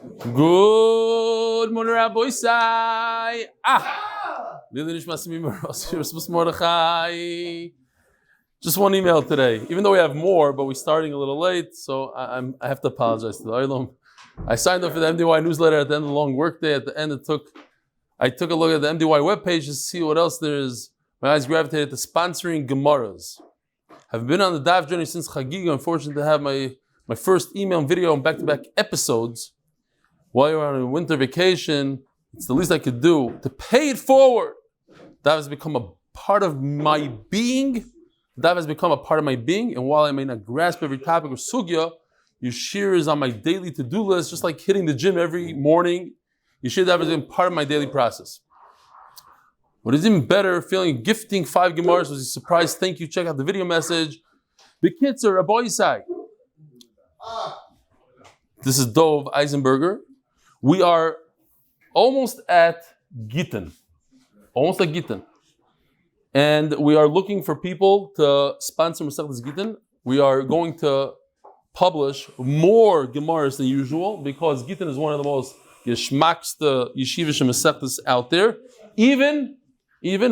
Good morning, Rabbi Isai. Nishmas Mordechai. Just one email today. Even though we have more, but we're starting a little late, so I have to apologize to the Olam. I signed up for the MDY newsletter at the end of the long workday. At the end, I took a look at the MDY webpage to see what else there is. My eyes gravitated to sponsoring Gemaras. I've been on the Daf journey since Chagiga. I'm fortunate to have my first email and video and back-to-back episodes. While you're on a winter vacation, it's the least I could do to pay it forward. That has become a part of my being. That has become a part of my being. And while I may not grasp every topic or sugya, Yeshir is on my daily to-do list, just like hitting the gym every morning. Yeshir that has been part of my daily process. What is even better, gifting 5 Gemaras was a surprise. Thank you. Check out the video message. Bekitzer, Rabbi Isai. This is Dov Eisenberger. We are almost at Gittin. And we are looking for people to sponsor Masechtas Gittin. We are going to publish more Gemaras than usual because Gittin is one of the most geschmackste yeshivish Masechtas out there. Even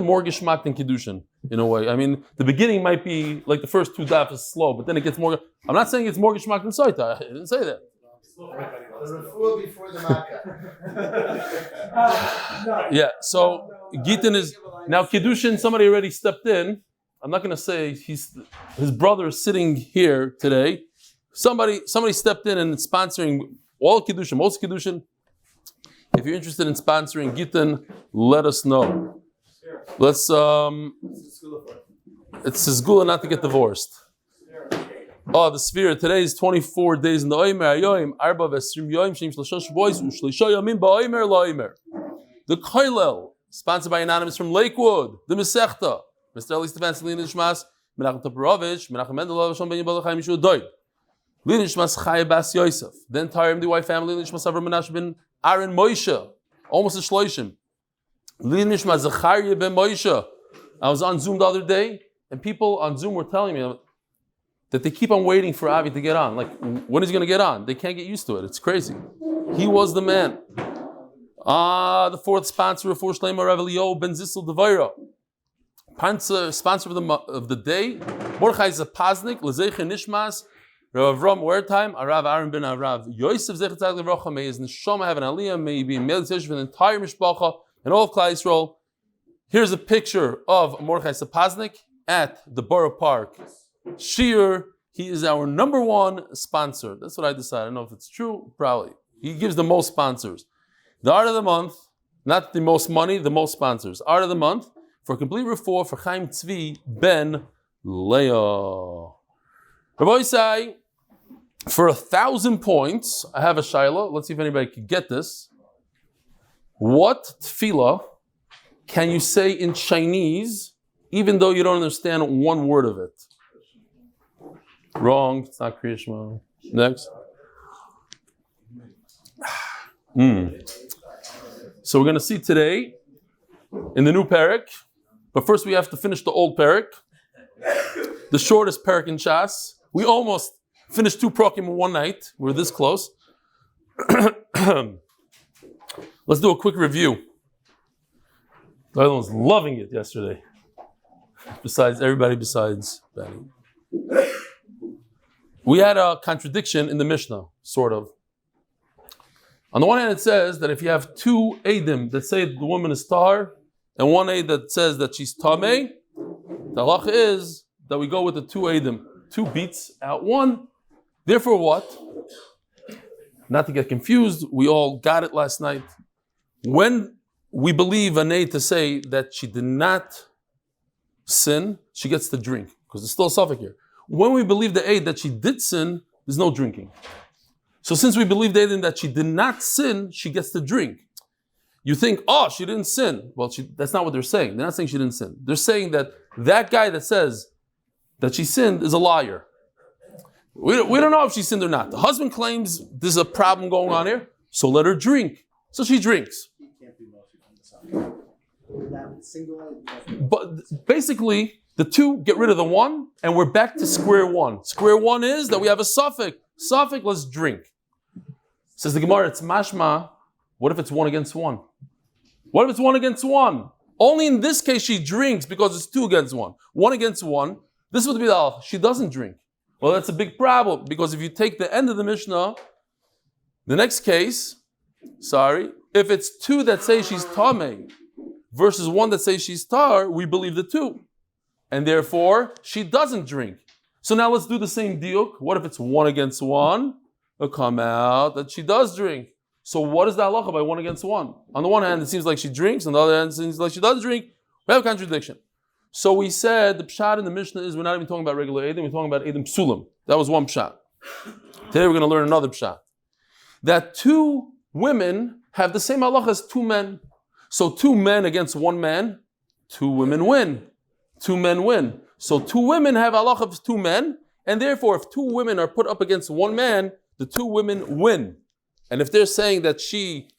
more geschmack than Kiddushin, in a way. I mean, the beginning might be like the first 2 daf is slow, but then it gets more. I'm not saying it's more geschmack than Sotah. I didn't say that. The Refuah before the Makkah. Yeah, so Gittin is now Kiddushin. Somebody already stepped in. I'm not going to say his brother is sitting here today. Somebody stepped in and sponsoring all Kiddushin, most Kiddushin. If you're interested in sponsoring Gittin, let us know. Let's. It's his gula not to get divorced. Oh, the sphere. Today is 24 days in the Oimer. Ayoim, Arba Vesrim Yoim, Shem Shlosha Shvois, Ushleisha Yomim Ba'oimer La'oimer. The Koilel, sponsored by Anonymous from Lakewood. The Masechta, Mr. Eli Stefansky, Nishmas, Menachem Toporowitz, Menachem Mendelov, Shom Ben Yibelach, Yeshua Doid. Nishmas Zechrya Bas Yosef. The Entire MDY Family, Nishmas Avraham Menashe Ben Aahron Moshe. Almost a Shloshim. Nishmas Zechrya Ben Moshe. I was on Zoom the other day, and people on Zoom were telling me that they keep on waiting for Avi to get on. Like, when is he going to get on? They can't get used to it. It's crazy. He was the man. The fourth sponsor of Shleimah, Rav Eli ben Zissel Devorah. Sponsor of the day, Mordechai Sapoznick, Lzaicher Nishmas, Rav Abraham Wertheim, Horav Aharon ben Horav Yosef, Zechariah, may his neshama have an aliyah, may he be in Melech for the entire mishpacha and all of Klal Yisroel. Here's a picture of Mordechai Sapoznick at the Borough Park. Shir, he is our number 1 sponsor. That's what I decided. I don't know if it's true, probably. He gives the most sponsors. The art of the month, not the most money, the most sponsors. Art of the month, for complete refuah for Chaim Tzvi ben Leah. Rabbi Isai, for 1,000 points, I have a shaila. Let's see if anybody can get this. What tefillah can you say in Chinese, even though you don't understand one word of it? Wrong. It's not Kriya Shema. Next. So we're going to see today in the new parak, but first we have to finish the old parak, the shortest parak in Shas. We almost finished 2 prakim in one night. We're this close. Let's do a quick review. The other one was loving it yesterday. Everybody besides Benny. We had a contradiction in the Mishnah, sort of. On the one hand, it says that if you have 2 Eidim that say the woman is tahar, and 1 Eid that says that she's tameh, the halacha is that we go with the 2 Eidim. 2 beats out 1. Therefore what? Not to get confused, we all got it last night. When we believe an Eid to say that she did not sin, she gets to drink, because there's still a suffix here. When we believe the Eid that she did sin, there's no drinking. So since we believe the Eid that she did not sin, she gets to drink. You think, she didn't sin. Well, that's not what they're saying. They're not saying she didn't sin. They're saying that guy that says that she sinned is a liar. We don't know if she sinned or not. The husband claims there's a problem going on here, so let her drink. So she drinks. But basically, the 2 get rid of the 1, and we're back to square 1. Square 1 is that we have a suffix. Suffix, let's drink. Says the Gemara, it's mashma. What if it's 1 against 1? What if it's 1 against 1? Only in this case she drinks because it's 2 against 1. 1 against 1. This would be the halacha. She doesn't drink. Well, that's a big problem because if you take the end of the Mishnah, the next case, if it's 2 that say she's tamei versus 1 that says she's tar, we believe the 2. And therefore, she doesn't drink. So now let's do the same diuk. What if it's 1 against 1? It'll come out that she does drink. So what is the halacha by 1 against 1? On the one hand, it seems like she drinks. On the other hand, it seems like she does drink. We have a contradiction. So we said the pshat in the Mishnah is we're not even talking about regular Eidim, we're talking about Eidim Psulim. That was one pshat. Today we're going to learn another pshat. That 2 women have the same halacha as 2 men. So 2 men against 1 man, 2 women win. 2 men win. So 2 women have halacha of 2 men, and therefore if 2 women are put up against 1 man, the 2 women win. And if they're saying that she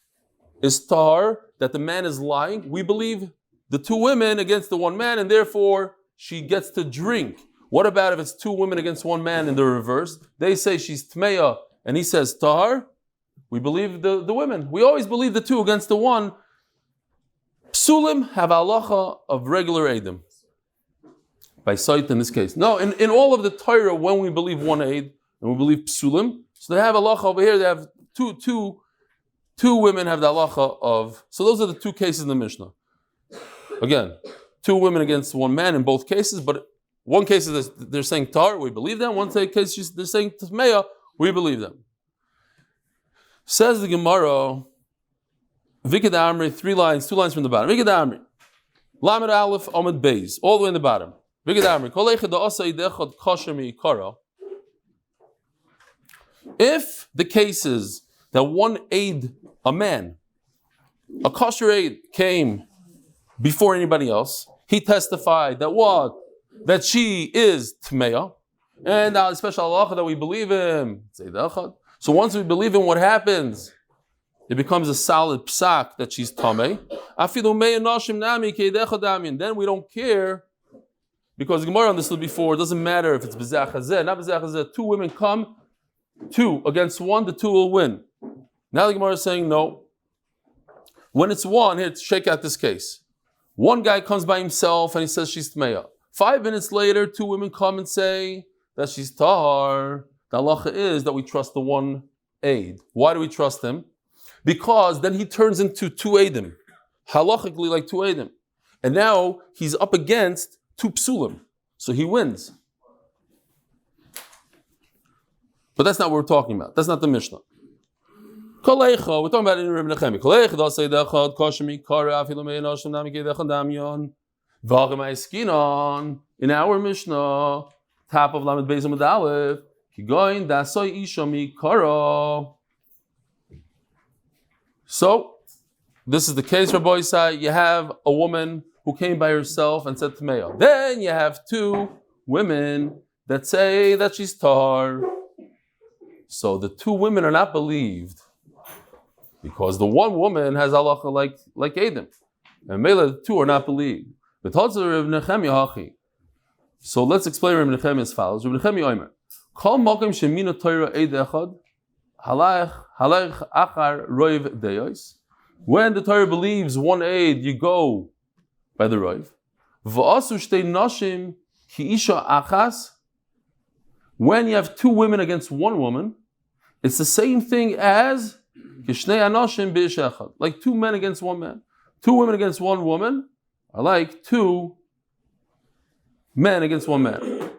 is tar, that the man is lying, we believe the 2 women against the 1 man, and therefore she gets to drink. What about if it's 2 women against 1 man in the reverse? They say she's tmeya, and he says tar. We believe the women. We always believe the 2 against the 1. Psulim have halacha of regular Eidim. By sight in this case. No, in all of the Torah, when we believe 1 Eid, and we believe Psulim, so they have halacha over here, they have two women have the halacha of, so those are the 2 cases in the Mishnah. Again, 2 women against 1 man in both cases, but one case is they're saying tar, we believe them. One case they're saying tmeya, we believe them. Says the Gemara, Vikad Amri, 2 lines from the bottom. Vikad Amri, Amud Aleph, Amud Beis, all the way in the bottom. Vikad Amri, Kol echad da'asei dechad kosher mi'ikara. If the case is that 1 aid, a man, a kosher aid came before anybody else, he testified that what? That she is tmeya, and now the special halacha that we believe in. So once we believe in, what happens? It becomes a solid psak that she's tamei. Then we don't care, because the Gemara understood before, it doesn't matter if it's bezach hazeh, not bezach hazeh. 2 women come, 2 against 1, the 2 will win. Now the Gemara is saying no. When it's 1, here, shake out this case. 1 guy comes by himself and he says she's tmeya. 5 minutes later, 2 women come and say that she's tahar. The halacha is that we trust the 1 aid. Why do we trust him? Because then he turns into 2 aidim. Halachically like 2 aidim. And now he's up against 2 psulim. So he wins. But that's not what we're talking about. That's not the Mishnah. We're talking about it in Menachem. In our Mishnah, top of Amud Beis Amud Aleph, so this is the case, Rabbi Isai. You have a woman who came by herself and said tmeya. Then you have 2 women that say that she's tar. So the 2 women are not believed because the 1 woman has halacha like Adam, and Mela the 2 are not believed. So let's explain Rav Menachem as follows. Rav Menachem Yomer, Kol Mokem Shemina Torah Eid Echad Halach Achar Roiv Deyos. When the Torah believes 1 aid, you go by the Roiv. V'asu Shtei Nashim Ki Isha Achas. When you have 2 women against 1 woman, it's the same thing as Kishnei Anashim B'ish Echad, like 2 men against 1 man. 2 women against 1 woman are like 2 men against 1 man.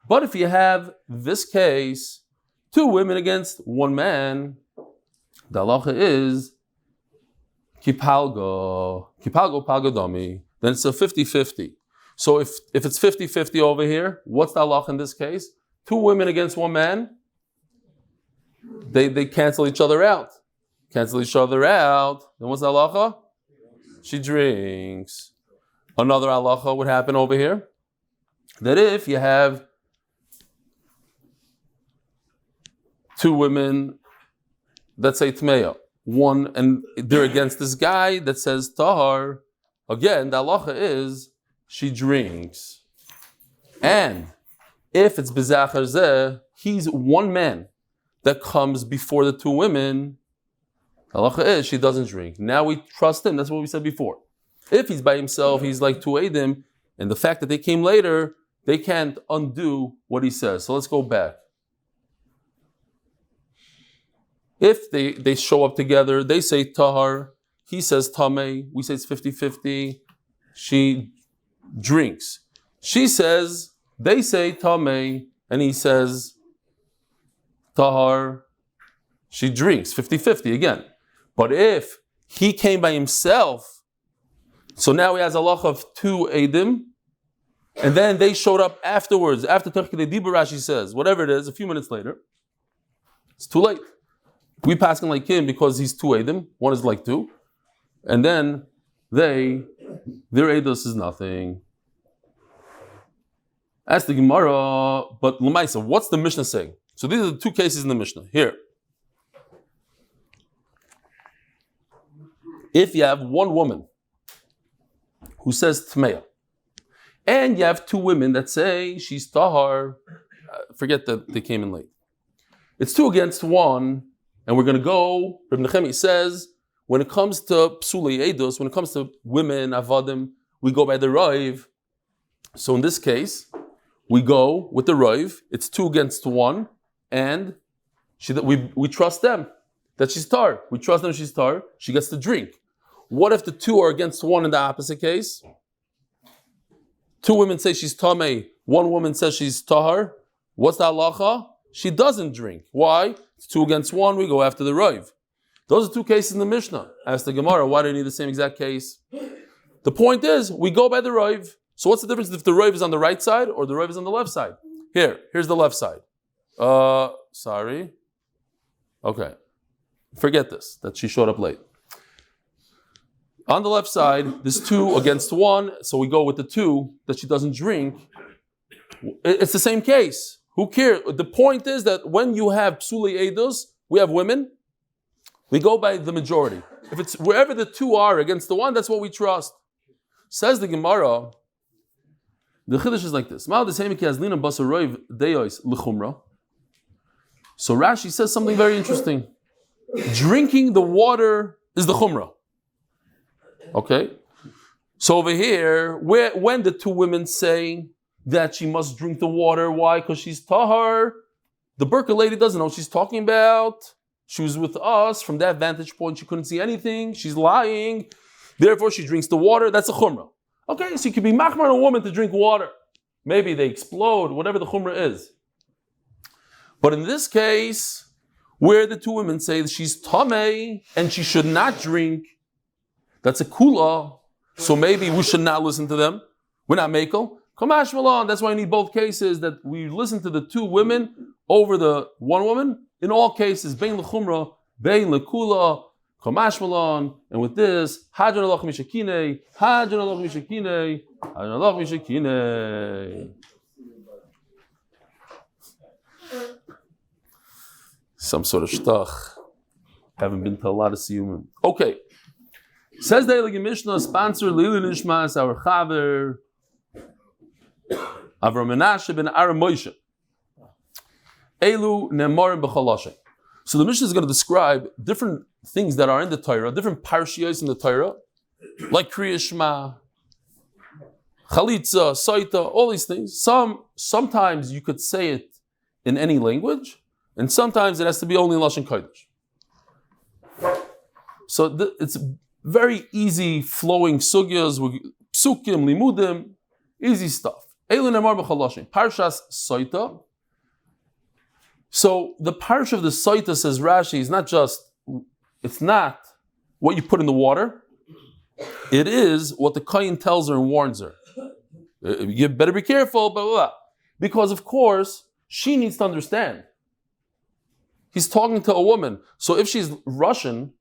But if you have this case, 2 women against 1 man, the halacha is kipalgo palgodomi. Then it's a 50-50. So if it's 50-50 over here, what's the halacha in this case? 2 women against 1 man, they cancel each other out. Then what's the halacha? She drinks. Another halacha would happen over here, that if you have 2 women that say tmeya, 1, and they're against this guy that says tahar, again, the halacha is she drinks. And if it's bezacher zeh, he's 1 man. that comes before the two women, halacha is she doesn't drink. Now we trust him. That's what we said before. If he's by himself, he's like two Eidim, and the fact that they came later, they can't undo what he says. So let's go back. If they show up together, they say tahar, he says tameh, we say it's 50-50, she drinks. She says, they say tameh, and he says tahar, she drinks, 50-50 again. But if he came by himself, so now he has a halacha of two Eidim, and then they showed up afterwards, after Tachkidei Devorah, she says, whatever it is, a few minutes later, it's too late. We pass him like him because he's two Eidim, one is like two, and then their Eidos is nothing. Ask the Gemara, but L'maisa, what's the Mishnah saying? So these are the two cases in the Mishnah. Here. If you have one woman who says Tmeya, and you have two women that say she's Tahar, forget that they came in late. It's 2 against 1, and we're going to go, Rabbi Menachem says, when it comes to Psulei Eidos, when it comes to women, Avadim, we go by the Rav. So in this case, we go with the Rav, it's 2 against 1, and we trust them that she's tar. We trust them she's tar. She gets to drink. What if the 2 are against 1 in the opposite case? 2 women say she's tameh. 1 woman says she's tahar. What's the halacha? She doesn't drink. Why? It's 2 against 1. We go after the Rav. Those are 2 cases in the Mishnah. Ask the Gemara, why do you need the same exact case? The point is, we go by the Rav. So what's the difference if the Rav is on the right side or the Rav is on the left side? Here's the left side. Sorry. Okay. Forget this, that she showed up late. On the left side, there's 2 against 1, so we go with the 2 that she doesn't drink. It's the same case. Who cares? The point is that when you have Psulei Eidos, we have women, we go by the majority. If it's wherever the 2 are against the 1, that's what we trust. Says the Gemara, the Chiddush is like this. So Rashi says something very interesting. Drinking the water is the Chumrah. Okay? So over here, when the 2 women say that she must drink the water, why? Because she's tahar. The Burka lady doesn't know what she's talking about. She was with us. From that vantage point, she couldn't see anything. She's lying. Therefore, she drinks the water. That's a chumrah. Okay, so you could be machmar on a woman to drink water. Maybe they explode, whatever the chumrah is. But in this case, where the 2 women say that she's tameh and she should not drink, that's a kula. So maybe we should not listen to them. We're not mekel. Kamash Malon, that's why I need both cases, that we listen to the 2 women over the 1 woman. In all cases, bein l'chumra, bein l'kula, kamash Malon, and with this, Hadran alach mishakinei, Hadran alach mishakinei, Hadran alach mishakinei. Some sort of shtach. Haven't been to a lot of siyumim. Okay. Says the Eli Mishnah, sponsor Lili Nishmas, our chaver, Avraham Menachem ben Aaron Moshe. Elu nemarim b'chalashem. So the Mishnah is going to describe different things that are in the Torah, different parshiyos in the Torah, like Kriya Shema, Chalitza, Sotah, all these things. Sometimes you could say it in any language, and sometimes it has to be only in Lashon Kodesh. So it's very easy flowing sugyas, psukim, limudim, easy stuff. Elu nemar b'chalashem. Parshas Sotah. So the parsha of the Sotah, says Rashi, it's not what you put in the water. It is what the kohen tells her and warns her. You better be careful, blah, blah, blah. Because of course, she needs to understand. He's talking to a woman. So if she's Russian,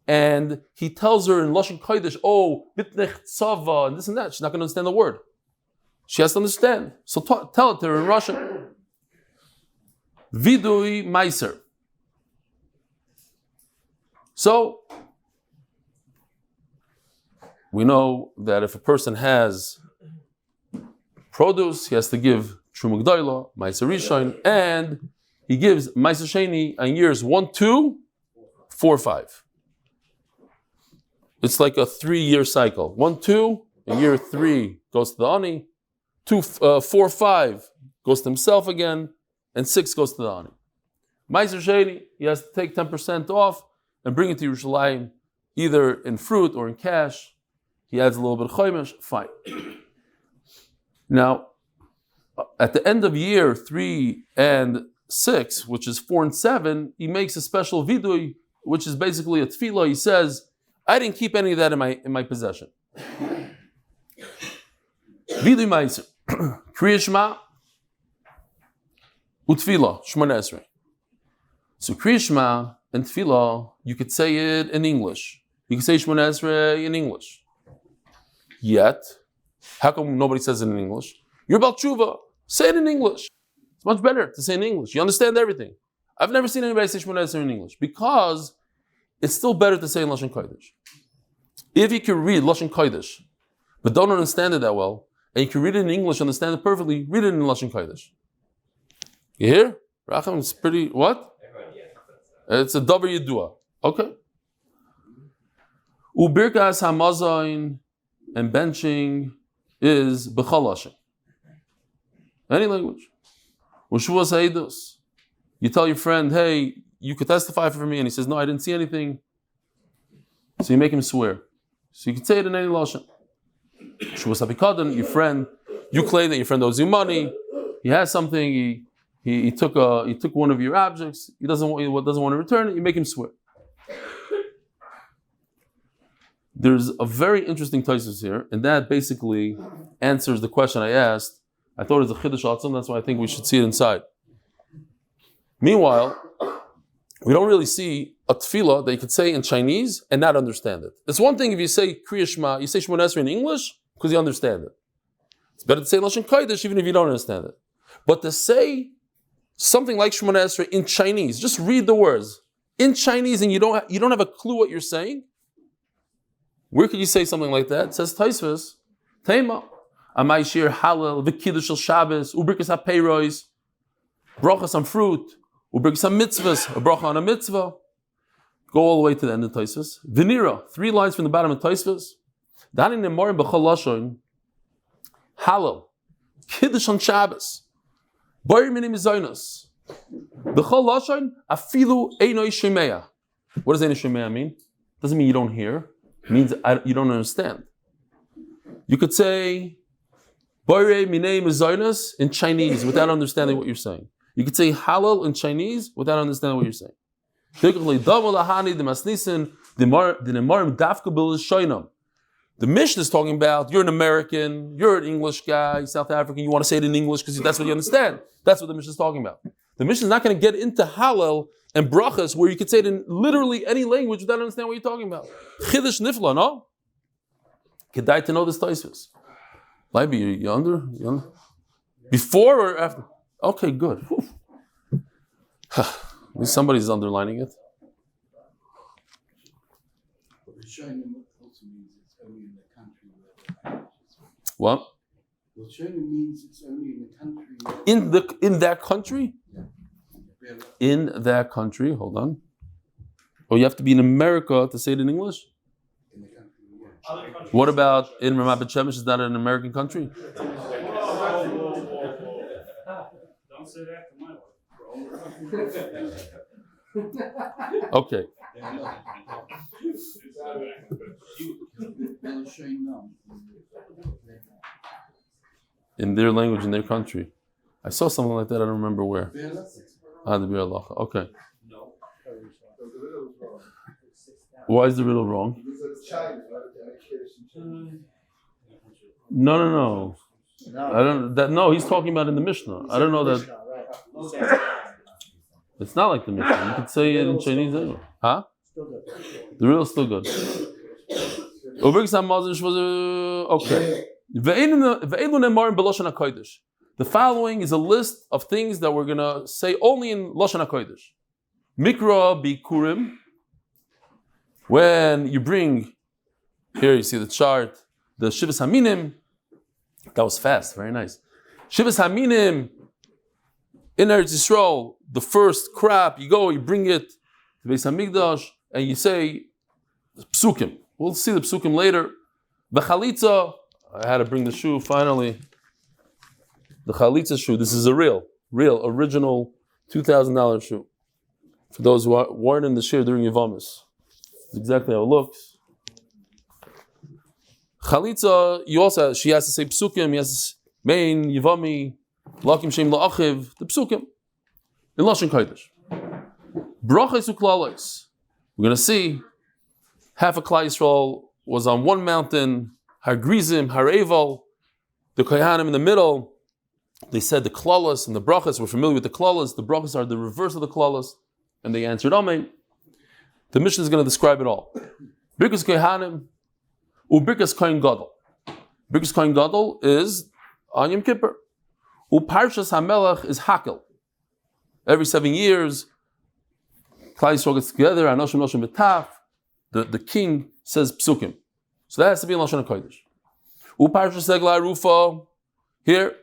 and he tells her in Lashon Kodesh, bitnech tzava, and this and that, she's not going to understand the word. She has to understand. So tell it to her in Russian. Vidui meiser. So, we know that if a person has produce, he has to give Truma G'dayla, Meiser Rishon, and he gives Ma'aser Sheni on years 1, 2, 4, 5. It's like a 3-year cycle. 1, 2, and year 3 goes to the Ani. 4, 5 goes to himself again, and 6 goes to the Ani. Ma'aser Sheni, he has to take 10% off and bring it to Yerushalayim, either in fruit or in cash. He adds a little bit of chomesh, fine. Now, at the end of year 3 and 6, which is 4 and 7, he makes a special vidui, which is basically a tefillah. He says, I didn't keep any of that in my possession. Vidui ma'aser, Kriya Shema, utfila, Shmona Esrei. So Kriya Shema and tefillah, you could say it in English. You could say Shmona Esrei in English. Yet, how come nobody says it in English? You're about tshuva. Say it in English. It's much better to say in English. You understand everything. I've never seen anybody say Shmona Esrei in English because it's still better to say in Lashon Kodesh. If you can read Lashon Kodesh, but don't understand it that well, and you can read it in English, understand it perfectly, read it in Lashon Kodesh. You hear? Racham, it's pretty, what? It's a davar yedua. Okay. Ubirkas hamazayin and benching is b'chal lashon. Any language. Refuah ha'edus. You tell your friend, hey, you could testify for me, and he says, no, I didn't see anything. So you make him swear. So you can say it in any lashon. Refuah ha'pikadon, your friend, you claim that your friend owes you money. He has something. He took one of your objects. He doesn't want to return it. You make him swear. There's a very interesting thesis here, and that basically answers the question I asked. I thought it was a chiddush atzum. That's why I think we should see it inside. Meanwhile, we don't really see a tefillah that you could say in Chinese and not understand it. It's one thing if you say Kriya Shema, you say Shmona Esrei in English because you understand it. It's better to say Lashon Kodesh even if you don't understand it. But to say something like Shmona Esrei in Chinese, just read the words in Chinese and you don't have a clue what you're saying. Where could you say something like that? It says Taisvus, Tema, Amai Shir Halal, V'Kiddush Shel Shabbos, Ubrikas HaPeiros, Brachas on fruit, Ubrikas HaMitzvahs, a bracha on a mitzvah. Go all the way to the end of Taisvus. Venira, 3 lines from the bottom of Taisvus. Dani Nemorim B'chol Lashon, Halal, Kiddush on Shabbos, Boyer Minim Zaynos, B'chol Lashon, Afilu Einoi Shemeya. What does Einoi Shemeya mean? Doesn't mean you don't hear. It means you don't understand. You could say Boire Minei Mizaynos in Chinese without understanding what you're saying. You could say halal in Chinese without understanding what you're saying. The Mishnah is talking about you're an American, you're an English guy, South African, you want to say it in English because that's what you understand. That's what the Mishnah is talking about. The Mishnah is not going to get into halal and brachas where you could say it in literally any language without understanding what you're talking about. Chiddush nifla, no? Kedai to know this taisvus. Maybe you under? Before or after? Okay, good. At least somebody's underlining it. What? means it's only in the country. In that country? Yeah. In that country, hold on. Oh, you have to be in America to say it in English? In the country, yeah. What about in Ramat Bet Shemesh? Is that an American country? Don't say that to my wife. Okay. In their language, in their country. I saw something like that, I don't remember where. The Wertheim. Okay. Why is the riddle wrong? No. I don't. No, he's talking about in the Mishnah. I don't know that. It's not like the Mishnah. You could say it in Chinese anyway. Huh? The riddle is still good. Okay. The following is a list of things that we're going to say only in Lashon HaKodesh. Mikra bikurim. When you bring, here you see the chart, the Shivas Haminim. That was fast, very nice. Shivas Haminim In Eretz Yisrael, the first crop, you bring it to Beis Hamikdash, and you say psukim. We'll see the psukim later. The chalitza, I had to bring the shoe finally. The chalitza shoe, this is a real, original $2,000 shoe. For those who weren't in the shir during Yevamis. It's exactly how it looks. Chalitza, she has to say psukim, yes, main, Yevami, Lakim Shem La'achiv, the psukim. In Lashon Kodesh. Brachos u'klalos. We're going to see half of Klal Yisroel was on one mountain, Har Grizim, Har Eval, the Kohanim in the middle. They said the klalos and the brachos. We're familiar with the klalos. The brachos are the reverse of the klalos. And they answered Amen. The Mishnah is going to describe it all. Birkas Kohanim, Birkas Kohen Gadol. Birkas Kohen Gadol is on Yom Kippur. Parshas HaMelech is Hakel. Every 7 years, Klal Yisroel gets together, Anoshim Noshim B'taf, the king says psukim. So that has to be in Lashon HaKodesh. Parshas Degla Arufa, here's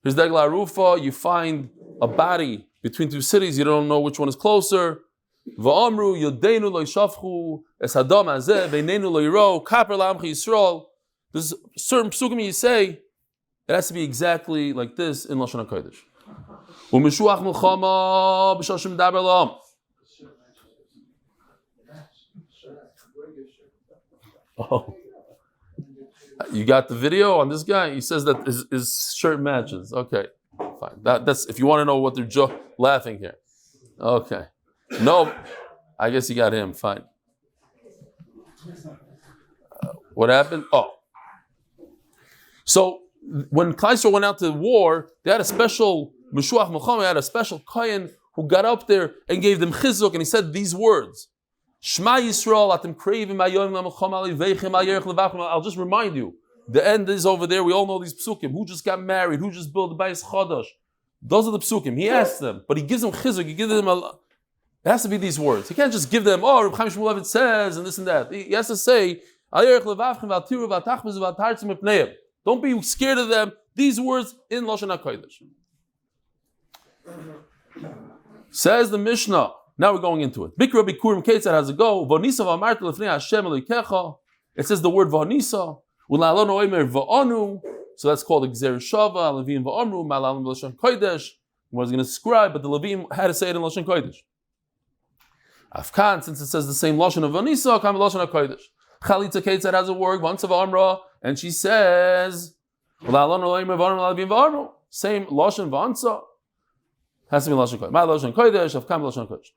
Degla Arufa, you find a body between two cities, you don't know which one is closer. Va'amru yodeinu lo yishafchu es hadam hazeh veinenu lo yiro kaper la'amchi Yisrael. There's certain psukim you say, it has to be exactly like this in Lashon HaKodesh. U'mishuach milchama b'shashim daber la'am. Oh, you got the video on this guy? He says that his shirt matches. Okay, fine. That's if you want to know what they're laughing here. Okay. No, I guess you got him. Fine. What happened? Oh. So when Klal Yisroel went out to war, they had a special Meshuach Muhammad, had a special Kohen who got up there and gave them chizuk, and he said these words. Shema Yisrael, atem kravim ayoyim lamacham ali veichem ayerich levachim. I'll just remind you, the end is over there. We all know these psukim. Who just got married? Who just built the Bayis Chadash? Those are the psukim. He asked them, but he gives them chizuk. He gives them it has to be these words. He can't just give them, Reb Chaim Shmulevitz says, and this and that. He has to say, don't be scared of them. These words in Lashon HaKodesh. Says the Mishnah. Now we're going into it. Bikra Bikurim Ketzad has a go. V'nisa v'amarta lefnei Hashem Elokecha. It says the word v'nisa. U'la'alonu oimer v'anu. So that's called a Gzer Shava. Levim v'amru. Ma'alalim Lashon Kodesh. I was going to describe, but the Levim had to say it in Lashon Kodesh. Afkan, since it says the same Lashon of v'nisa, come Lashon HaKodesh. Chalitza Ketzad has a word. Once of Amra, and she says U'la'alonu oimer v'anu. Levim v'amru. Same Lashon v'ansa. Has to be Lashon Kodesh. My Lashon Kodesh, Avkam Lashon Kodesh.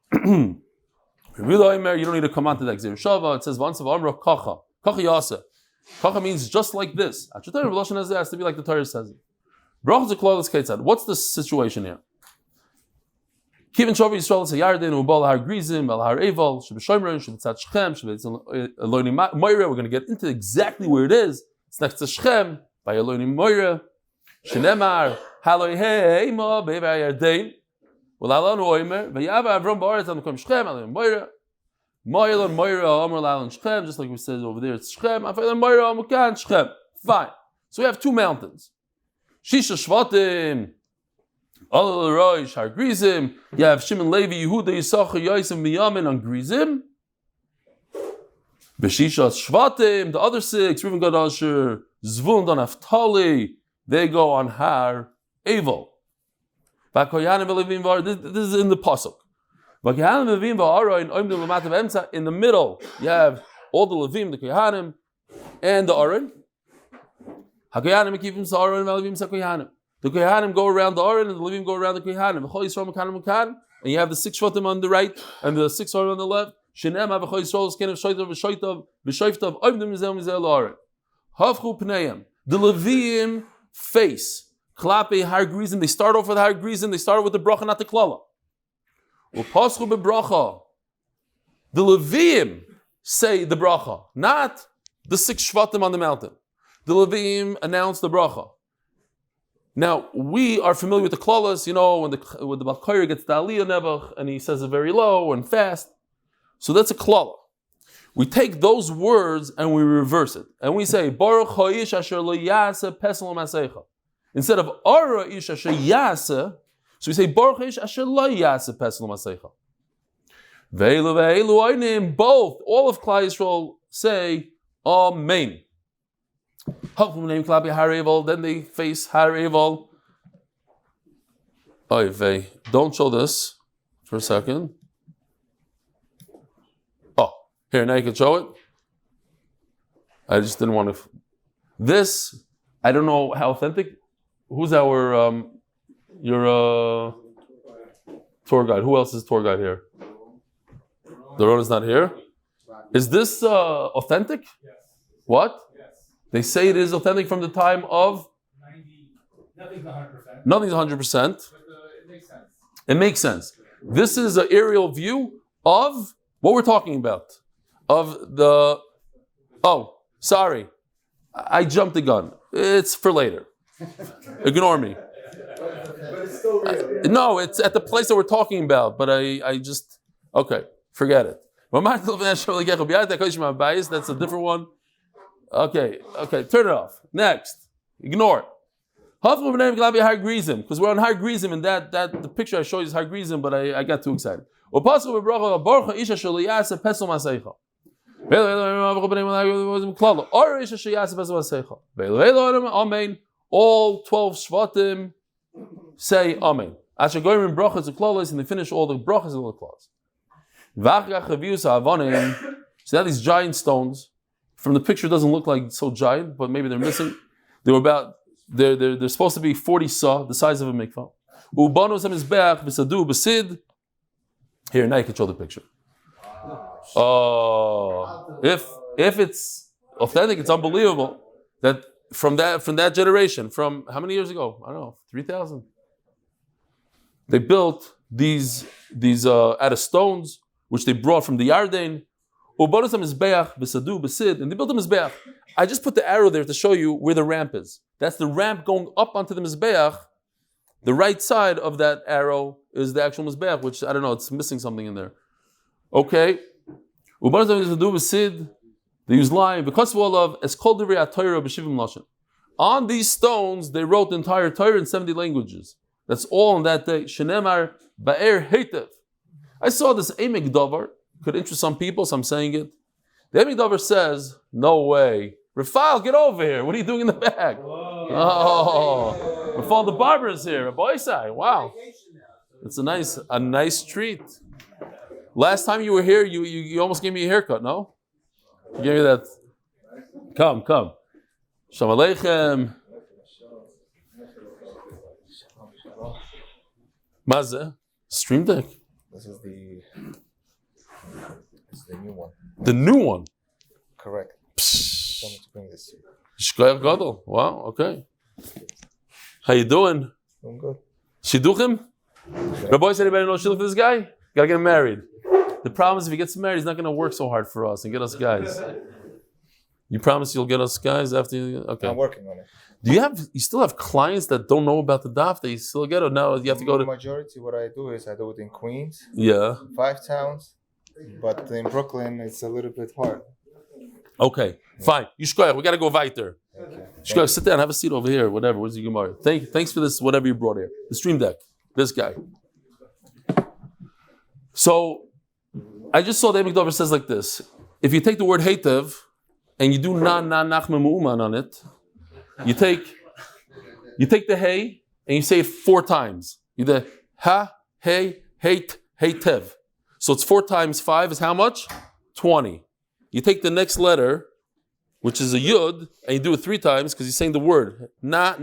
You don't need to come on to that Gzer Shava. It says once of Amra Kacha. Kacha Yasa. Kacha means just like this. Achatayim Lashon has to be like the Torah says it. Brachos u'klalos Ketzad. What's the situation here? Kivin Shavi Yisrael say Yarden u'bal har Grizim al har Eval sheb'Shomron sheb'tzad Shechem sheb'etzon Elonim Moira. We're going to get into exactly where it is. It's next to Shechem by Elonim Moira. Shenemar Haloi Heima Be'evei Yarden. Well, Alon Oimer, Vayava Avraham Ba'aretz on Shechem, Alon Moira, Moira, Amar Alon Shechem, just like we said over there, it's Shechem. Alon Moira, Amukan Shechem. Fine. So we have two mountains. Shisha Shvatim, Alol Roish, Har Grizim. You have Shimon, Levi, Yehuda, Yisachar, Yosef, Miyamin on Grizim. Beshisha Shvatim, the other six, Reuven, Gad, Asher, Zvulun, Dan Naphtali, they go on Har Eval. This is in the pasuk. In the middle, you have all the Levim, the Kohanim, and the Aron. The Kohanim go around the Aron, and the Levim go around the Kohanim. And you have the six Shvatim on the right, and the six Aron on the left. The Levim face. Klape Har Grizim, they start off with Har Grizim, they start with the bracha, not the klala. Upaschu bebracha. The Levim say the bracha, not the six Shvatim on the mountain. The Levim announce the bracha. Now, we are familiar with the klalas, when the Balkoyer gets the Aliyah Nebuch, and he says it very low and fast. So that's a klala. We take those words and we reverse it. And we say, Baruch Ha'ish asher lo yaseh pesel masecha. Instead of Ara Isha Sheyasa, So we say Baruch Ish Asher Lo Yaseh Pesel Maseicha. Ve'elu ve'elu oinim, both, all of Klal Yisroel say Amen. Then they face Hareval. Oy vey, don't show this for a second. Oh, here, now you can show it. I just didn't want to. This, I don't know how authentic. Who's your tour guide? Who else is tour guide here? Doron is not here. Is this authentic? Yes. What? Yes. They say it is authentic from the time of? 90. Nothing's 100%. Nothing's 100%. But it makes sense. It makes sense. This is an aerial view of what we're talking about. Of the... Oh, sorry. I jumped the gun. It's for later. Ignore me. But it's still real. No, it's at the place that we're talking about, but I just... Okay, forget it. That's a different one. Okay, turn it off. Next. Ignore it. Because we're on Har Grizim, and that the picture I showed you is Har Grizim, but I got too excited. All 12 Shvatim say Amen. And they finish all the brachas and all the clause. So now these giant stones, from the picture it doesn't look like so giant, but maybe they're missing. They're supposed to be 40 saw, the size of a mikvah. Here, now you can show the picture. Oh, if it's authentic, it's unbelievable that from that generation, from how many years ago? I don't know, 3,000. They built these out of stones, which they brought from the Yarden. And they built the Mizbeach. I just put the arrow there to show you where the ramp is. That's the ramp going up onto the Mizbeach. The right side of that arrow is the actual Mizbeach, which, I don't know, it's missing something in there. Okay. They use lime. Because of all of on these stones, they wrote the entire Torah in 70 languages. That's all on that day. Shenemar ba'er heitev. I saw this Emek Davar. Could interest some people, so I'm saying it. The Emek Davar says, no way. Rafael, get over here. What are you doing in the back? Whoa. Oh, Rafael the barber is here. Rabbi Isai. Wow. It's a nice treat. Last time you were here, you almost gave me a haircut, no? You gave me that. Come. Shalom Aleichem. Mazeh. Stream Deck. This is the new one. The new one? Correct. Psst. I'm going to bring this to you. Shkoyach Gadol. Wow, okay. How you doing? I'm good. Shidduchim? Rabbi said anybody know shidduch for this guy? Gotta get him married. The problem is if he gets married, he's not going to work so hard for us and get us guys. You promise you'll get us guys after you... Okay. I'm working on it. You still have clients that don't know about the daf that you still get, or now you have to go to... Majority, what I do is I do it in Queens. Yeah. 5 towns. But in Brooklyn, it's a little bit hard. Okay, fine. Yishkoyach, we got to go weiter. Yishkoyach, sit down, have a seat over here, whatever. Where's the Gemara? Thanks for this, whatever you brought here. The stream deck. This guy. So, I just saw the Emek Dover says like this. If you take the word heitev, and you do nachme mu'uman on it, you take the hey, and you say it 4 times. You do ha, hey, hate, heitev. So it's 4 times 5 is how much? 20. You take the next letter, which is a yud, and you do it 3 times because you're saying the word na,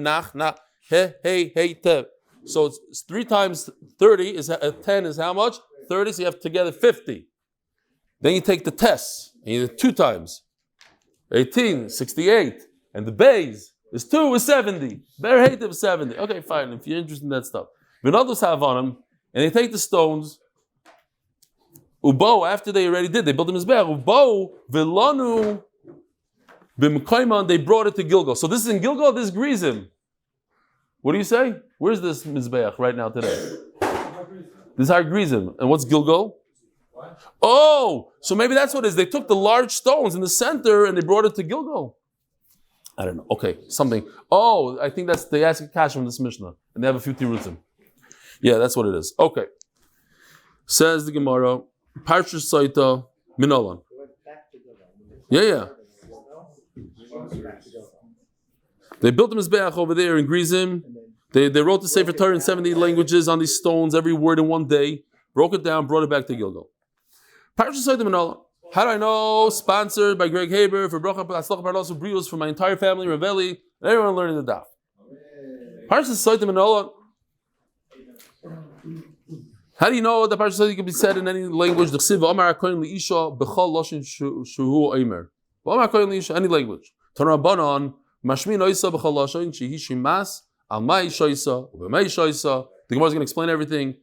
he, tev. So it's 3 times 30 is 10 is how much? 30. So you have together 50. Then you take the tes and you do it 2 times. 18, 68, and the bays is 2 is 70. Bear hate of 70. Okay, fine. If you're interested in that stuff, V'nodos have on them, and they take the stones. Ubo, after they already did, they built the Mizbeach. Ubo, Vilanu, B'mkaiman, they brought it to Gilgal. So this is in Gilgal, this is Grizim. What do you say? Where's this Mizbeach right now today? This is Har Grizim. And what's Gilgal? What? Oh, so maybe that's what it is. They took the large stones in the center and they brought it to Gilgal. I don't know. Okay, something. Oh, I think they ask a cash from this Mishnah. And they have a few tirutzim. Yeah, that's what it is. Okay. Says the Gemara, Parshas Sotah Minolan. Yeah. They built a Mizbeach over there in Grizim. They wrote the Sefer Torah in 70 languages on these stones, every word in one day, broke it down, brought it back to Gilgal. Parshas Sotah Minolan. How do I know? Sponsored by Greg Haber for Bracha Atzlach Parnasu Brios for my entire family, Rav Eli, and everyone learning the Daf. Parshas Sotah Minolan. How do you know that Parshas Sotah can be said in any language? The Chsiv Amar HaKohen Li'isha B'chol Loshin Shuhu Omer. Amar HaKohen Li'isha, any language. Tanur Rabbanon Mashmin Oisa B'chol Loshin Shehi Shimas Al Mai Shoisa U'Mei Shoisa. The Gemara is going to explain everything.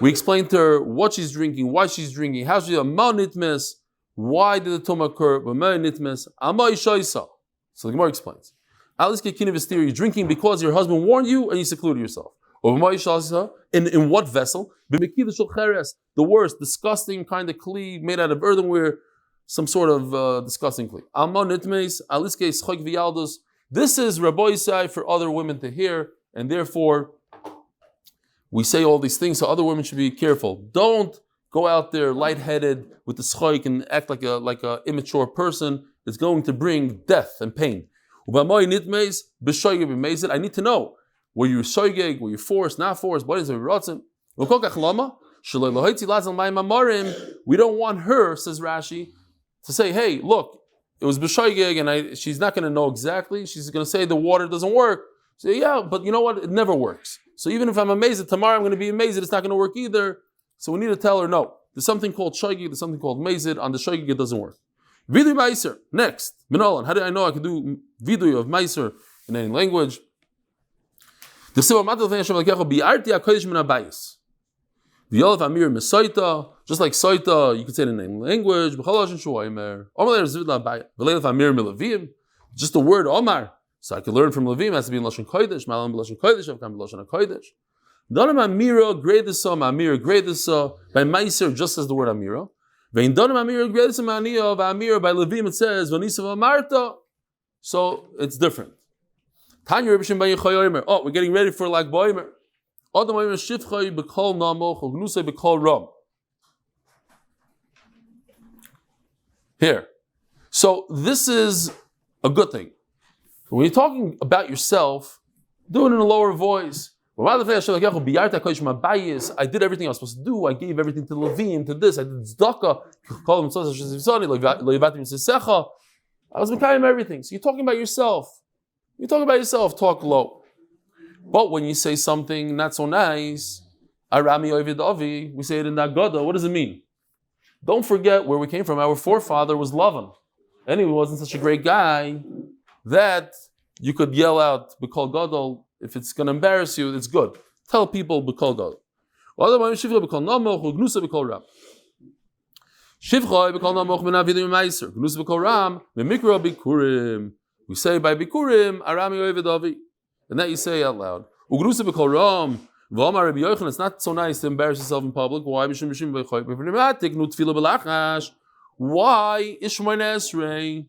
We explained to her what she's drinking, why she's drinking, how she's Mal Nitmes, why did the Tum occur, U'Mei Nitmes Al Mai Shoisa. So the Gemara explains. Alice Kekina V'Stiri, you're drinking because your husband warned you and you secluded yourself. In what vessel? The worst, disgusting kind of kli made out of earthenware, some sort of disgusting kli. This is Rabbi Yosef for other women to hear, and therefore we say all these things so other women should be careful. Don't go out there lightheaded with the schoik and act like a immature person. It's going to bring death and pain. I need to know. Were you soigeg? Were you forced? Not forced? What is it? We don't want her, says Rashi, to say, "Hey, look, it was b'shoigeg, and she's not going to know exactly. She's going to say the water doesn't work." Say, "Yeah, but you know what? It never works. So even if I'm amazed tomorrow, I'm going to be amazed. It's not going to work either. So we need to tell her no. There's something called shoigeg. There's something called mazid. On the shoigeg, it doesn't work. Vidui meiser. Next, minolan. How do I know I can do vidui of meiser in any language? The Sibah Matal Hashem Eliahu bi'arti hakodesh min habayis. V'yolav amir mesoita, just like soita, you could say it in any language. B'chol shu omer. Omar zvid la'bayis. V'leilav amir milavim. Just the word Omar. So I could learn from Levim. It has to be in lashon kodesh. Malam b'lashon kodesh. Avkam b'lashon hakodesh. Donam amira gradisa amira gradisa by meiser just as the word amira. Vein donam amira gradisa ma'aniya v'amira by Levim it says v'nisav amarta. So it's different. Oh, we're getting ready for Lag B'Omer. Here. So this is a good thing. When you're talking about yourself, do it in a lower voice. I did everything I was supposed to do. I gave everything to Levim, to this. I did tzedakah. I was mekayim everything. So you're talking about yourself. You talk about yourself, talk low. But when you say something not so nice, Arami Ovid Avi, we say it in Nagada, what does it mean? Don't forget where we came from. Our forefather was Lavan. And he wasn't such a great guy that you could yell out, B'kol Gadol, if it's going to embarrass you, it's good. Tell people B'kol Gadol. Shivchai B'kol Namoch, Gnusa B'kol Ram. Shivchai B'kol Namoch, Menavidim Meiser, Gnusa B'kol Ram, Memikra B'kurim. We say by Bikurim, Arami Ovid Avi. And that you say out loud. Ugrusa B'kol Ram, V'omar Rabbi Yochanan, it's not so nice to embarrass yourself in public. Why? Why? Ishmael Esrei.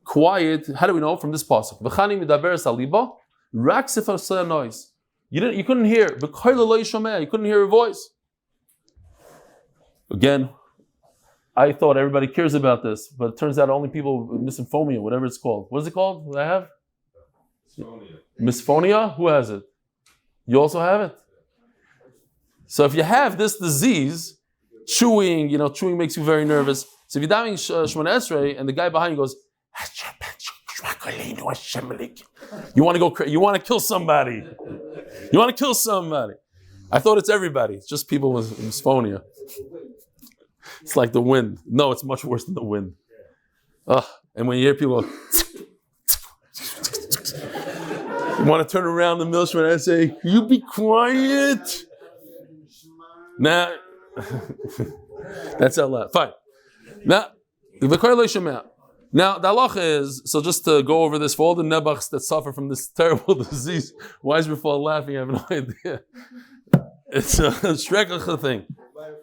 Quiet. How do we know? From this pasuk. V'chani midaber saliba, rak sifar say a noise. You couldn't hear. You couldn't hear her voice. Again, I thought everybody cares about this, but it turns out only people with misophonia, whatever it's called. What is it called? What I have? Misphonia? Who has it? You also have it? So if you have this disease, chewing makes you very nervous. So if you're dying Shemona Esrei and the guy behind you goes, you want to go crazy. You want to kill somebody. I thought it's everybody. It's just people with misphonia. It's like the wind. No, it's much worse than the wind. And when you hear people go, you want to turn around the milkman and say, "You be quiet." Now, that's out loud. Fine. Now, the halacha is, so just to go over this for all the nebachs that suffer from this terrible disease. Why is Refuah laughing? I have no idea. It's a shrekach thing.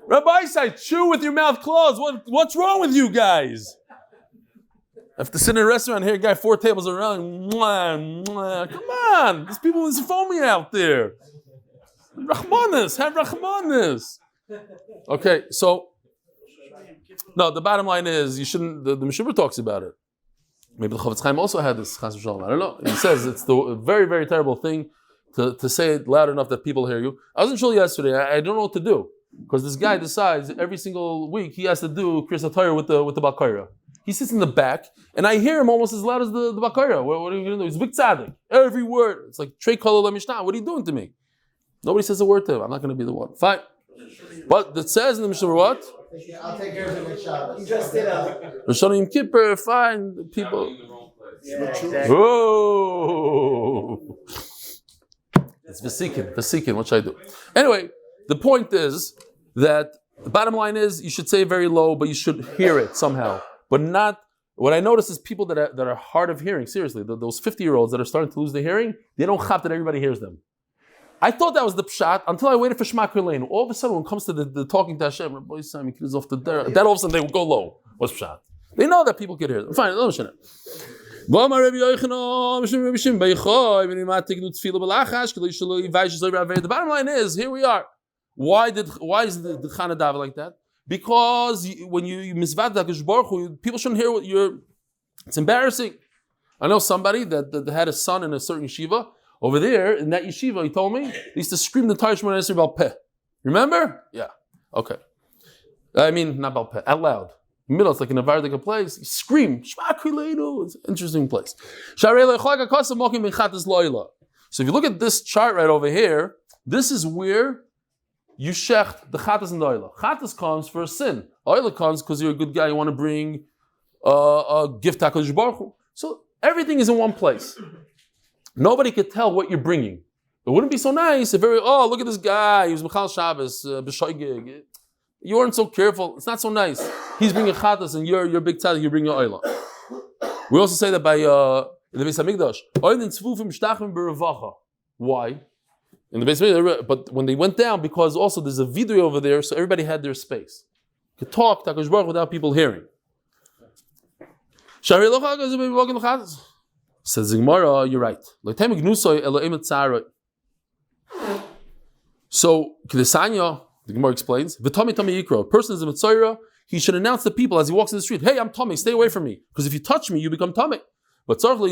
Rabbi said, chew with your mouth closed. What's wrong with you guys? I have to sit in a restaurant here, guy 4 tables around. Mwah, mwah. Come on, there's people with phony out there. Rahmanis, have Rahmanis. Okay, so no, the bottom line is you shouldn't. The Meshubah talks about it. Maybe the Chavetz Chaim also had this. I don't know. He says it's the very, very terrible thing to say it loud enough that people hear you. I was in shul yesterday. I don't know what to do because this guy decides every single week he has to do Kriyas HaTorah with the Bakayra. He sits in the back, and I hear him almost as loud as the Bakayra. What are you going to do? He's a big tzaddik. Every word. It's like Trey Kol Mishnah. What are you doing to me? Nobody says a word to him. I'm not going to be the one. Fine. But it says in the Mishnah what? I'll take care of it next Shabbos. You just did Rosh Hashanah Yom Kippur, fine. People. Oh. It's Vesikin. What should I do? Anyway, the point is that the bottom line is you should say it very low, but you should hear it somehow. But not. What I notice is people that are hard of hearing. Seriously, those 50-year-olds that are starting to lose their hearing, they don't chap that everybody hears them. I thought that was the pshat until I waited for Shema Kuleinu. All of a sudden, when it comes to the talking to Hashem, Rabbi Sam, he off the there. That all of a sudden they will go low. What's pshat? They know that people can hear them. Fine, no shana. The bottom line is, here we are. Why is the Chana David like that? Because when you misvad HaKadosh Baruch Hu, people shouldn't hear what you're. It's embarrassing. I know somebody that had a son in a certain yeshiva. Over there, in that yeshiva, he told me, they used to scream the Torah Shemona Esrei Bal Peh. Remember? Yeah. Okay. I mean, not Bal Peh, out loud. Middle, it's like in a Vardik place. You scream. Shema Kuleinu. It's an interesting place. So if you look at this chart right over here, this is where you shecht the Chatas and the Oila. Chatas comes for a sin. Oila comes because you're a good guy, you want to bring a gift to HaKadosh Baruch Hu. So everything is in one place. Nobody could tell what you're bringing. It wouldn't be so nice if look at this guy, he was Michal Shabbos, B'shoigig. You weren't so careful. It's not so nice. He's bringing chatas and you're big tzaddik, you bring your oila. We also say that by in the Beis Hamikdash, why? In the Beis Hamikdash, but when they went down, because also there's a video over there, so everybody had their space. You could talk HaKadosh Baruch without people hearing. Says the Gemara, you're right. So, Kedesanya, the Gemara explains, a person is a Mitzayra, he should announce to people as he walks in the street, hey, I'm Tommy, stay away from me. Because if you touch me, you become Tommy. But there's a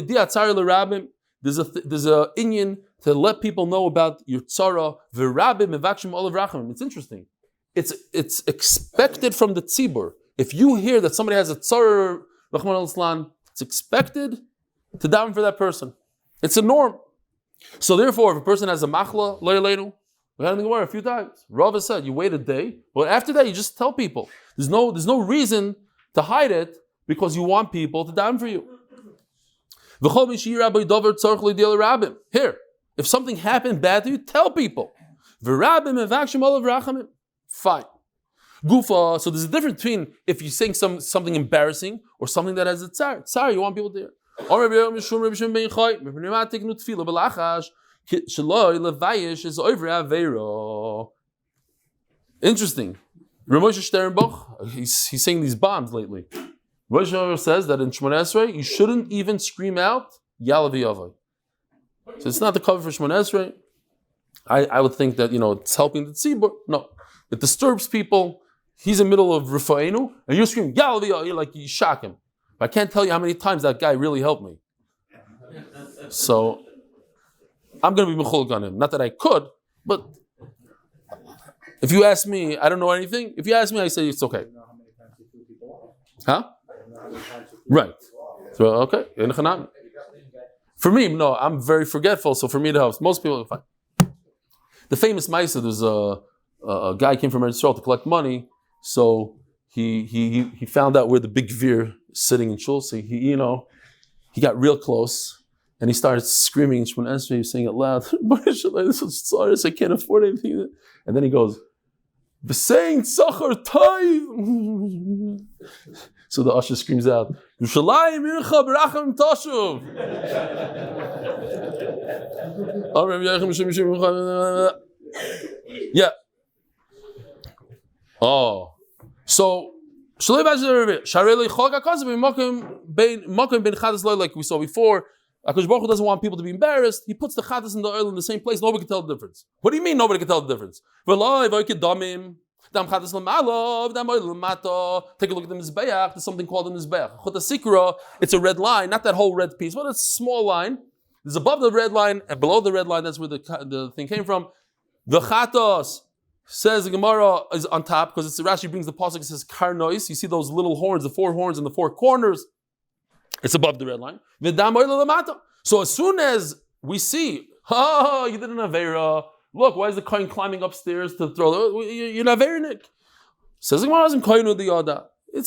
inyan to let people know about your tzara. It's interesting. It's expected from the tzibur. If you hear that somebody has a tzara, it's expected to daven for that person. It's a norm. So therefore, if a person has a machla, lo yaleinu, we had in the Gemara a few times. Rav said, you wait a day, but after that, you just tell people. There's no reason to hide it because you want people to daven for you. Here, if something happened bad to you, tell people. Fine. Gufa, so there's a difference between if you're saying something embarrassing or something that has a tsar. Tsar, you want people to hear. Interesting. Ramosha Sternbach, he's saying these bombs lately. Rosh says that in Shemona Esrei, you shouldn't even scream out Yalav Yavai. So it's not the cover for Shemona Esrei. I would think that, it's helping the tzibur. No. It disturbs people. He's in the middle of Refuah, and you're screaming, Yalav Yavai, like you shock him. I can't tell you how many times that guy really helped me. So, I'm going to be mechulk on him. Not that I could, but if you ask me, I don't know anything. If you ask me, I say it's okay. Huh? Right. So, okay. For me, no, I'm very forgetful, so for me it helps. Most people are fine. The famous Maisa, there's a guy came from Eretz Yisrael to collect money, so he found out where the big Gvir is sitting in shul, so he got real close, and he started screaming in Shemona Esrei, he was saying it loud, I can't afford anything. And then he goes, V'sein tzachar tayv. So the usher screams out, Yushalayim ircha b'racham tashuv. Yeah. Oh. So Like we saw before, HaKadosh Baruch Hu doesn't want people to be embarrassed. He puts the chatas and the oil in the same place. Nobody can tell the difference. What do you mean nobody can tell the difference? Take a look at the Mizbeach. There's something called the Mizbeach. It's a red line, not that whole red piece, but it's a small line. There's above the red line and below the red line. That's where the thing came from. The chatas, says the Gemara, is on top because Rashi brings the pasuk. It says karnois. You see those little horns, the four horns in the four corners. It's above the red line. So as soon as we see, you did an avera. Look, why is the kohen climbing upstairs to throw? You're an averinik. Says the Gemara, it's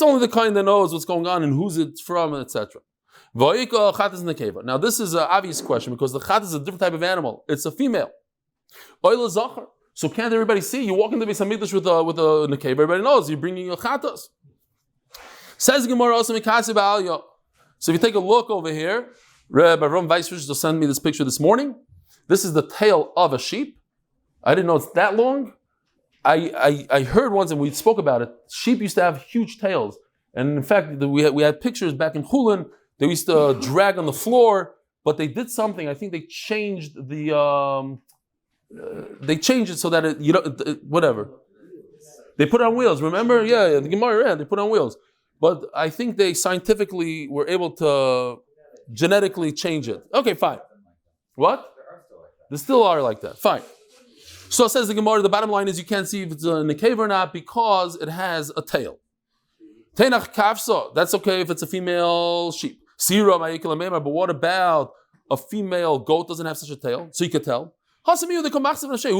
only the kohen that knows what's going on and who's it's from, etc. Now this is an obvious question because the chat is a different type of animal. It's a female. Lzaicher. So can't everybody see? You walk into the Beis Hamikdash with a nekeva, everybody knows you're bringing your chatas. Says the Gemara also mikaseh ba'aliyah. So if you take a look over here, Rabbi Avraham Weisfish just sent me this picture this morning. This is the tail of a sheep. I didn't know it's that long. I heard once, and we spoke about it, sheep used to have huge tails. And in fact, we had pictures back in Chulin, they used to drag on the floor, but they did something. I think they changed it so that whatever. They put it on wheels, remember? Yeah, the Gemara, they put it on wheels. But I think they scientifically were able to genetically change it. Okay, fine. What? They still are like that. Fine. So it says the Gemara, the bottom line is you can't see if it's a nekeva or not because it has a tail. Teinach kafsa, that's okay if it's a female sheep. Sira ma'ikil, but what about a female goat doesn't have such a tail? So you could tell. Who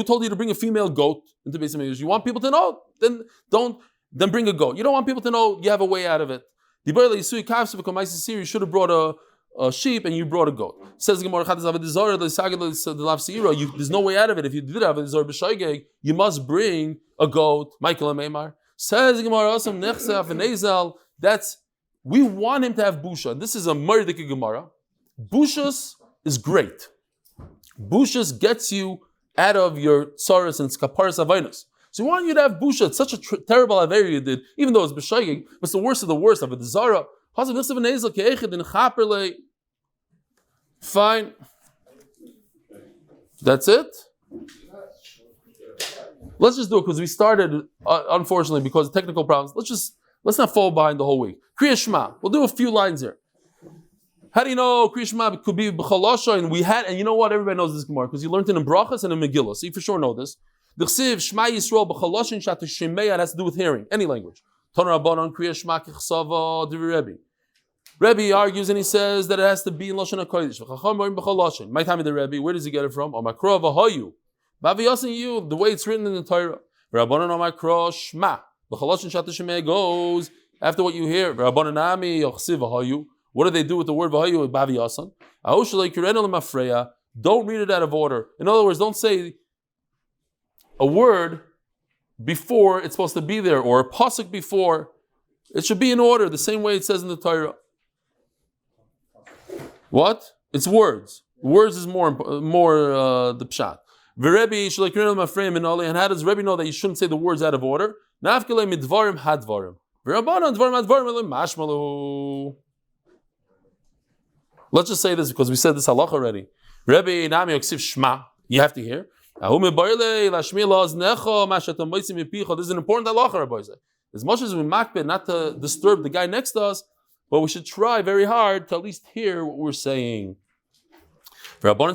told you to bring a female goat into Beis Hamikdash? You want people to know? Then bring a goat. You don't want people to know you have a way out of it. You should have brought a sheep and you brought a goat. Says the Gemara, there's no way out of it. If you did have a you must bring a goat. Michael and Meimar. Says the Gemara, we want him to have busha. This is a Mordechai Gemara. Bushas is great. Bushas gets you out of your tsaras and skaparas avainos. So we want you to have busha. It's such a terrible aver you did, even though it's b'shaygig, but it's the worst of the worst of it. The zara. Fine. That's it. Let's just do it because we started, unfortunately, because of technical problems. Let's not fall behind the whole week. Kriya Shema. We'll do a few lines here. How do you know Kriya Shema could be b'chalasha? And you know what? Everybody knows this Gemara because you learned it in Brachas and in Megillah. So you for sure know this. The Chsiv Shema Yisrael b'chalashin shatu shemeya. It has to do with hearing, any language. Toner Rabbanon Kriya Shema kichsava divrei Rabbi. Rabbi argues and he says that it has to be in Lashon HaKodesh. V'chacham boim b'chalashin. My time of the Rabbi. Where does he get it from? Omakro v'hayu. Baviyasin you. The way it's written in the Torah. Rabbanon Omakro Shema. B'chalashin shatu shemeya goes after what you hear. Rabbanon Ami Yochsiv v'hayu. What do they do with the word v'hayu? Baviyasan. Ahoshalei kirenu l'mafreya. Don't read it out of order. In other words, don't say a word before it's supposed to be there, or a pasuk before. It should be in order, the same way it says in the Torah. What? It's words. Words is more the pshat. V'Rebbe shalekirenu l'mafreya minali. And how does Rebbe know that you shouldn't say the words out of order? Nafkele midvarim hadvarim. V'Rabbanan dvarim hadvarim mashmalu. Let's just say this because we said this halach already. Rebbe nami yoksiv shma. You have to hear. This is an important halacha, Rabbi. As much as we makbid not to disturb the guy next to us, but we should try very hard to at least hear what we're saying. At the end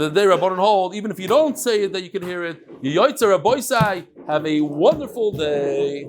of the day, Rabbanan hold, even if you don't say it, that you can hear it. Have a wonderful day.